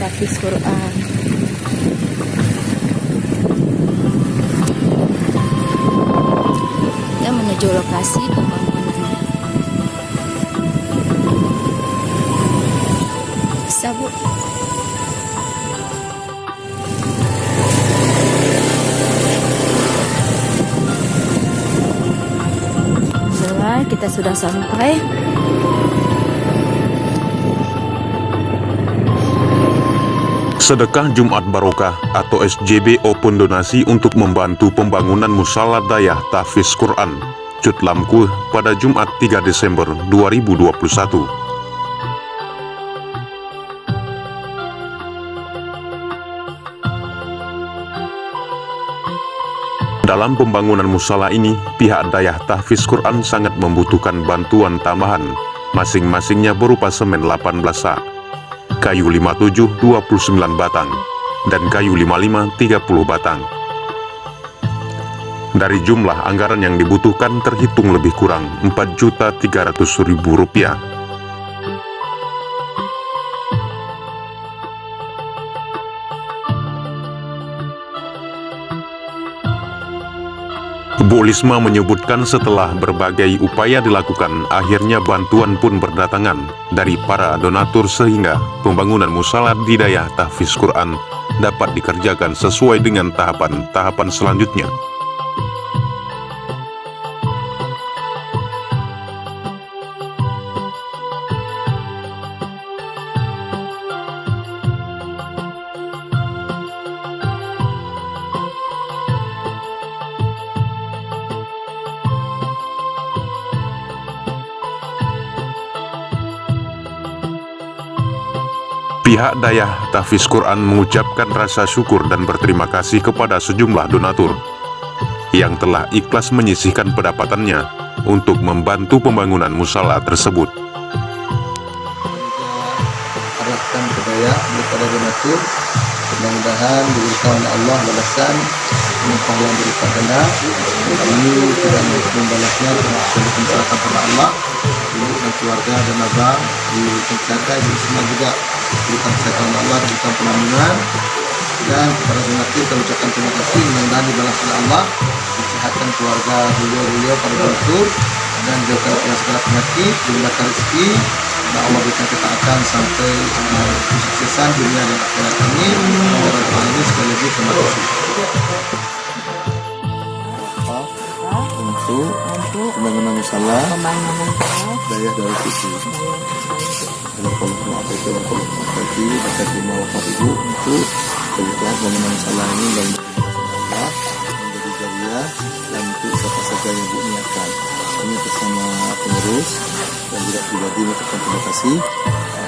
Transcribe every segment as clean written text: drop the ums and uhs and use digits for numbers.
Tahfiz Quran. Kita menuju lokasi pembangunan. Sabuk. Kita sudah sampai. Sedekah Jumat Barokah atau SJB Open donasi untuk membantu pembangunan Musala Dayah Tahfiz Quran Cut Lamkuh pada Jumat 3 Desember 2021. Dalam pembangunan musala ini, pihak Dayah Tahfiz Quran sangat membutuhkan bantuan tambahan, masing-masingnya berupa semen 18 sak, kayu 57 29 batang, dan kayu 55 30 batang. Dari jumlah anggaran yang dibutuhkan terhitung lebih kurang Rp4.300.000. Bu Lisma menyebutkan setelah berbagai upaya dilakukan, akhirnya bantuan pun berdatangan dari para donatur sehingga pembangunan musala di Dayah Tahfiz Quran dapat dikerjakan sesuai dengan tahapan-tahapan selanjutnya. Pihak Dayah Tahfiz Quran mengucapkan rasa syukur dan berterima kasih kepada sejumlah donatur yang telah ikhlas menyisihkan pendapatannya untuk membantu pembangunan musala tersebut. Harapkan kepada daripada donatur, mudah-mudahan diberikan oleh Allah balasan pahala yang berupa ganda. Kami tidak membalasnya dengan serahkan kepada Allah. Ibu dan keluarga dan abang di Kencaka, ibu semua juga berikan kesehatan Allah, berikan penampungan, dan kepada donatur kami ucapkan terima kasih. Mudah-mudahan dibalas oleh Allah, disehatkan keluarga beliau para donatur, dan dijauhkan dari segala penyakit, dimudahkan rezeki, dan Allah berikan ketaatan sampai kesuksesan dunia dan akhirat. Amin. Ini sekali lagi terima kasih. Untuk pembangunan musala Dayah Darul Fikri. Bagi bakat 5 wakaf ibu untuk kebutuhan pembangunan musala ini dan menjadi jariah dan untuk siapa saja yang ibu niatkan. Kami bersama pengurus dan juga pribadi mengucapkan terima kasih.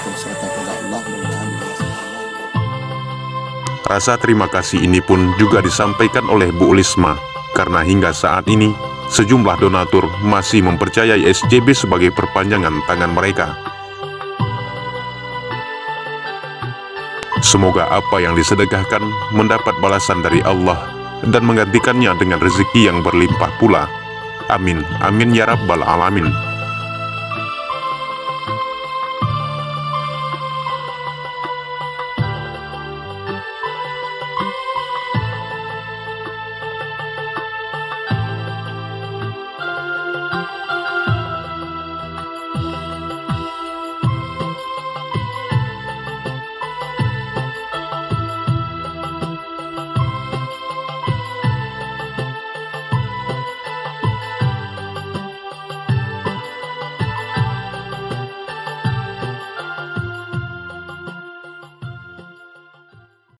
Berserahkan kepada Allah, mudah-mudahan dibalas. Rasa terima kasih ini pun juga disampaikan oleh Bu Lisma, karena hingga saat ini sejumlah donatur masih mempercayai SJB sebagai perpanjangan tangan mereka. Semoga apa yang disedekahkan mendapat balasan dari Allah dan menggantikannya dengan rezeki yang berlimpah pula. Amin, amin ya rabbal alamin.